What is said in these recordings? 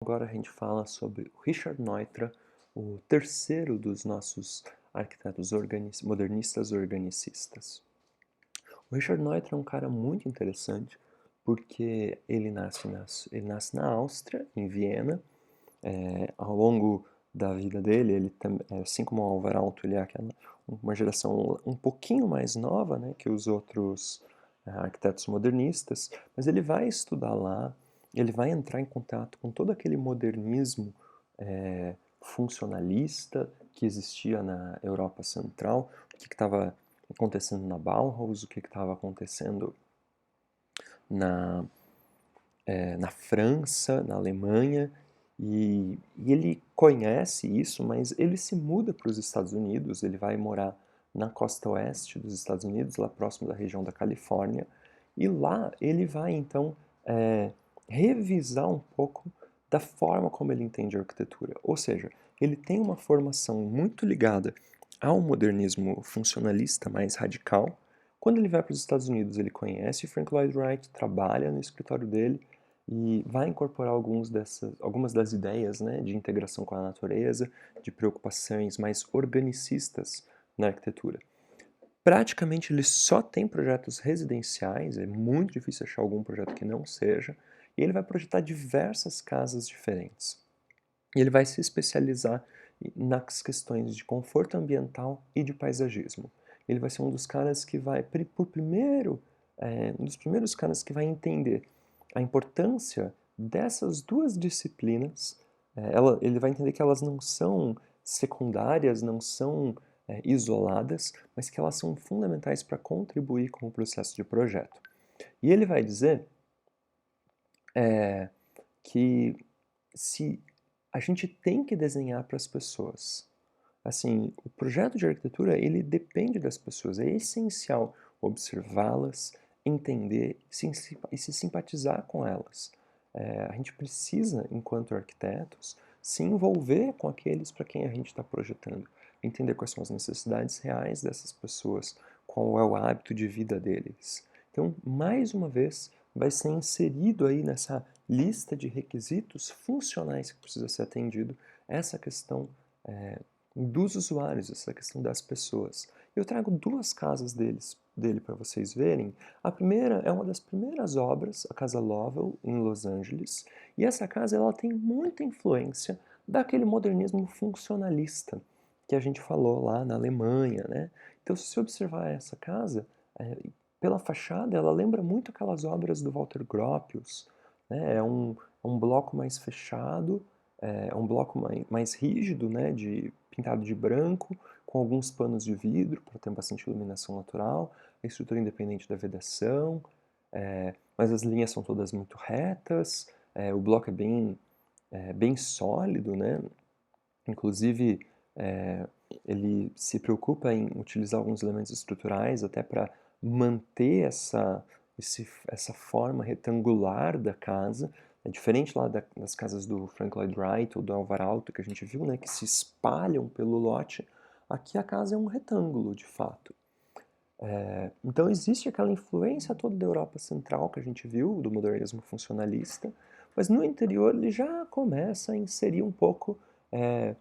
Agora a gente fala sobre o Richard Neutra, o terceiro dos nossos arquitetos modernistas organicistas. O Richard Neutra é um cara muito interessante porque ele nasce na Áustria, em Viena. Ao longo da vida dele, assim como o Alvar Aalto, ele é uma geração um pouquinho mais nova, né, que os outros arquitetos modernistas, mas ele vai estudar lá, ele vai entrar em contato com todo aquele modernismo funcionalista que existia na Europa Central, o que estava acontecendo na Bauhaus, o que estava acontecendo na, na França, na Alemanha, e ele conhece isso, mas ele se muda para os Estados Unidos, ele vai morar na costa oeste dos Estados Unidos, lá próximo da região da Califórnia, e lá ele vai então é, revisar um pouco da forma como ele entende a arquitetura. Ou seja, ele tem uma formação muito ligada ao modernismo funcionalista mais radical. Quando ele vai para os Estados Unidos, ele conhece Frank Lloyd Wright, trabalha no escritório dele, e vai incorporar algumas das ideias, né, de integração com a natureza, de preocupações mais organicistas na arquitetura. Praticamente ele só tem projetos residenciais, é muito difícil achar algum projeto que não seja, e ele vai projetar diversas casas diferentes. E ele vai se especializar nas questões de conforto ambiental e de paisagismo. Ele vai ser um dos caras que vai, um dos primeiros caras que vai entender a importância dessas duas disciplinas. Ele vai entender que elas não são secundárias, não são isoladas, mas que elas são fundamentais para contribuir com o processo de projeto. E ele vai dizer é, que se a gente tem que desenhar para as pessoas. Assim, o projeto de arquitetura, ele depende das pessoas. É essencial observá-las, entender e se simpatizar com elas. A gente precisa, enquanto arquitetos, se envolver com aqueles para quem a gente está projetando, entender quais são as necessidades reais dessas pessoas, qual é o hábito de vida deles. Então, mais uma vez, vai ser inserido aí nessa lista de requisitos funcionais que precisa ser atendido essa questão dos usuários, essa questão das pessoas. Eu trago duas casas dele para vocês verem. A primeira é uma das primeiras obras, a Casa Lovell, em Los Angeles, e essa casa ela tem muita influência daquele modernismo funcionalista que a gente falou lá na Alemanha, né? Então, se você observar essa casa, pela fachada, ela lembra muito aquelas obras do Walter Gropius, né? É um bloco mais fechado, é um bloco mais rígido, né? Pintado de branco, com alguns panos de vidro para ter bastante iluminação natural, a estrutura independente da vedação, mas as linhas são todas muito retas, o bloco bem sólido, né? Inclusive, é, ele se preocupa em utilizar alguns elementos estruturais até para manter essa forma retangular da casa. É diferente lá das casas do Frank Lloyd Wright ou do Alvar Aalto que a gente viu, né, que se espalham pelo lote. Aqui a casa é um retângulo, de fato. Então existe aquela influência toda da Europa Central que a gente viu, do modernismo funcionalista, mas no interior ele já começa a inserir um pouco é,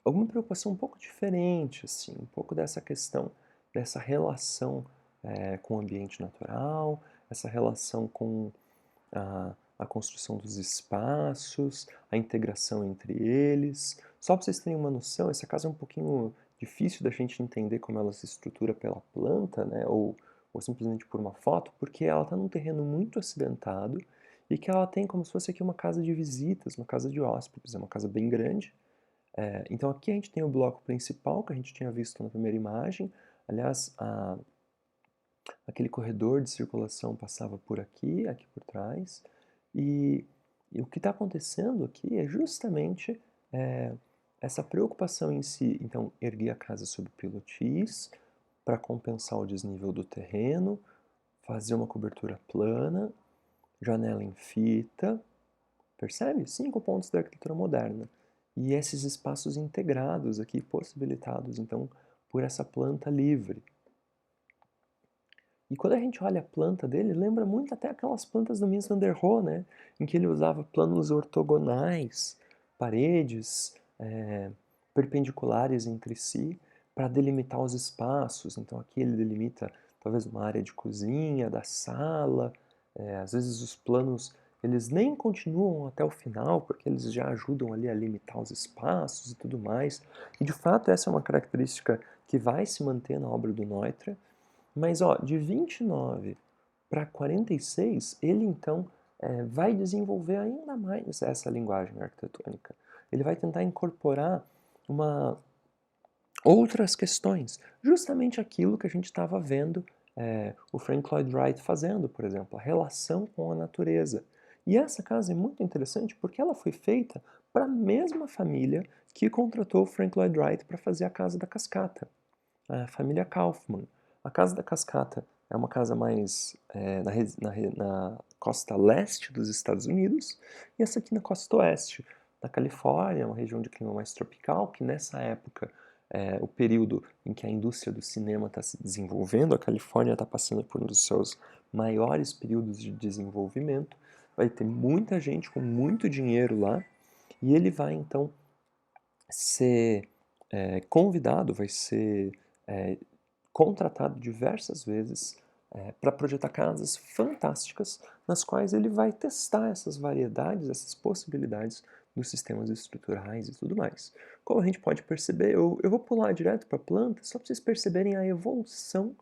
alguma preocupação um pouco diferente, assim, um pouco dessa questão, dessa relação com o ambiente natural, essa relação com a construção dos espaços, a integração entre eles. Só para vocês terem uma noção, essa casa é um pouquinho difícil da gente entender como ela se estrutura pela planta, né, ou simplesmente por uma foto, porque ela está num terreno muito acidentado e que ela tem como se fosse aqui uma casa de visitas, uma casa de hóspedes, é uma casa bem grande. Então aqui a gente tem o bloco principal que a gente tinha visto na primeira imagem. Aliás, aquele corredor de circulação passava por aqui, aqui por trás. E, e o que está acontecendo aqui é justamente é, essa preocupação em si. Então, erguer a casa sob pilotis para compensar o desnível do terreno, fazer uma cobertura plana, janela em fita. Percebe? 5 pontos da arquitetura moderna. E esses espaços integrados aqui, possibilitados, então, por essa planta livre. E quando a gente olha a planta dele, lembra muito até aquelas plantas do Mies van der Rohe, né? Em que ele usava planos ortogonais, paredes perpendiculares entre si, para delimitar os espaços. Então aqui ele delimita talvez uma área de cozinha, da sala. Às vezes os planos eles nem continuam até o final, porque eles já ajudam ali a limitar os espaços e tudo mais. E de fato essa é uma característica que vai se manter na obra do Neutra. Mas ó, de 29 para 46, ele então vai desenvolver ainda mais essa linguagem arquitetônica. Ele vai tentar incorporar uma, outras questões, justamente aquilo que a gente estava vendo o Frank Lloyd Wright fazendo, por exemplo, a relação com a natureza. E essa casa é muito interessante porque ela foi feita para a mesma família que contratou o Frank Lloyd Wright para fazer a Casa da Cascata, a família Kaufmann. A Casa da Cascata é uma casa mais na costa leste dos Estados Unidos e essa aqui na costa oeste, na Califórnia, uma região de clima mais tropical, que nessa época o período em que a indústria do cinema está se desenvolvendo, a Califórnia está passando por um dos seus maiores períodos de desenvolvimento, vai ter muita gente com muito dinheiro lá, e ele vai então ser convidado, vai ser é, contratado diversas vezes para projetar casas fantásticas, nas quais ele vai testar essas variedades, essas possibilidades dos sistemas estruturais e tudo mais. Como a gente pode perceber, eu vou pular direto para a planta, só para vocês perceberem a evolução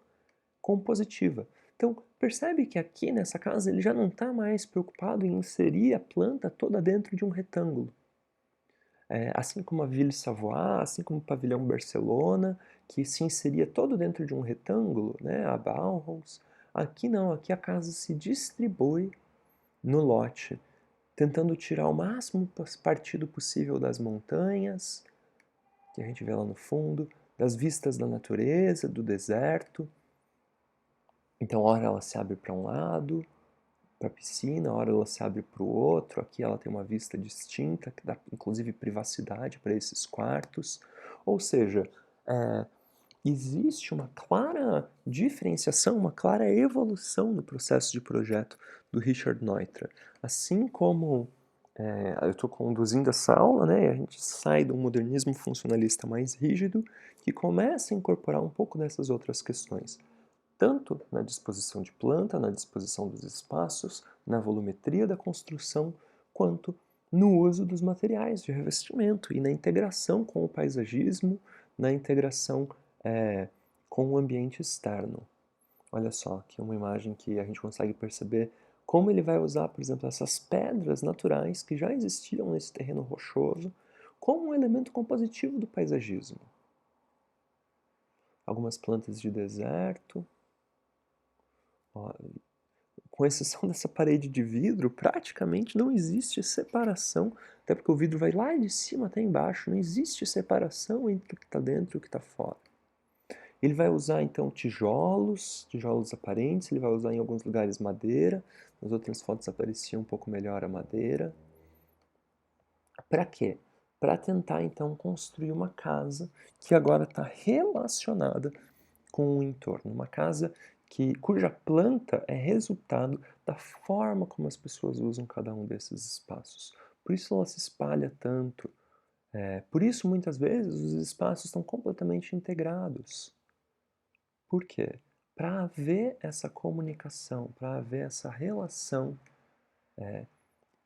compositiva. Então, percebe que aqui nessa casa ele já não está mais preocupado em inserir a planta toda dentro de um retângulo. Assim como a Ville Savoie, assim como o pavilhão Barcelona, que se inseria todo dentro de um retângulo, né, a Bauhaus. Aqui não, aqui a casa se distribui no lote, tentando tirar o máximo partido possível das montanhas, que a gente vê lá no fundo, das vistas da natureza, do deserto. Então, hora ela se abre para um lado, para a piscina, a hora ela se abre para o outro. Aqui ela tem uma vista distinta, que dá inclusive privacidade para esses quartos. Ou seja, é, existe uma clara diferenciação, uma clara evolução no processo de projeto do Richard Neutra. Assim como eu estou conduzindo essa aula, né, e a gente sai do modernismo funcionalista mais rígido, que começa a incorporar um pouco dessas outras questões tanto na disposição de planta, na disposição dos espaços, na volumetria da construção, quanto no uso dos materiais de revestimento e na integração com o paisagismo, na integração com o ambiente externo. Olha só, aqui é uma imagem que a gente consegue perceber como ele vai usar, por exemplo, essas pedras naturais que já existiam nesse terreno rochoso como um elemento compositivo do paisagismo. Algumas plantas de deserto, ó, com exceção dessa parede de vidro, praticamente não existe separação, até porque o vidro vai lá de cima até embaixo, não existe separação entre o que está dentro e o que está fora. Ele vai usar então tijolos, tijolos aparentes, ele vai usar em alguns lugares madeira, nas outras fotos aparecia um pouco melhor a madeira. Para quê? Para tentar então construir uma casa que agora está relacionada com o entorno, uma casa cuja planta é resultado da forma como as pessoas usam cada um desses espaços. Por isso ela se espalha tanto. Por isso, muitas vezes, os espaços estão completamente integrados. Por quê? Para haver essa comunicação, para haver essa relação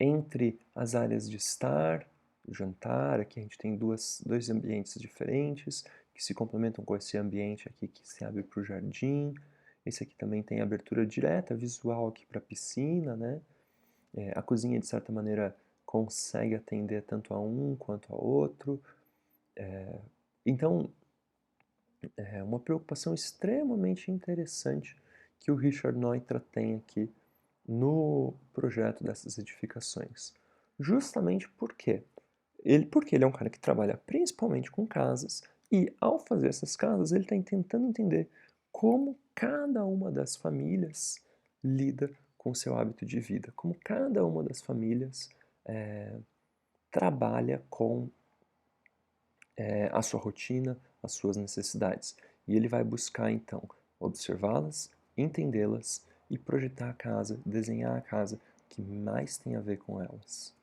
entre as áreas de estar, jantar, aqui a gente tem dois ambientes diferentes que se complementam com esse ambiente aqui que se abre para o jardim. Esse aqui também tem abertura direta visual aqui para a piscina, né? A cozinha, de certa maneira, consegue atender tanto a um quanto a outro. Então, é uma preocupação extremamente interessante que o Richard Neutra tem aqui no projeto dessas edificações. Justamente porque ele é um cara que trabalha principalmente com casas e, ao fazer essas casas, ele está tentando entender como cada uma das famílias lida com o seu hábito de vida, como cada uma das famílias trabalha com a sua rotina, as suas necessidades. E ele vai buscar, então, observá-las, entendê-las e projetar a casa, desenhar a casa que mais tem a ver com elas.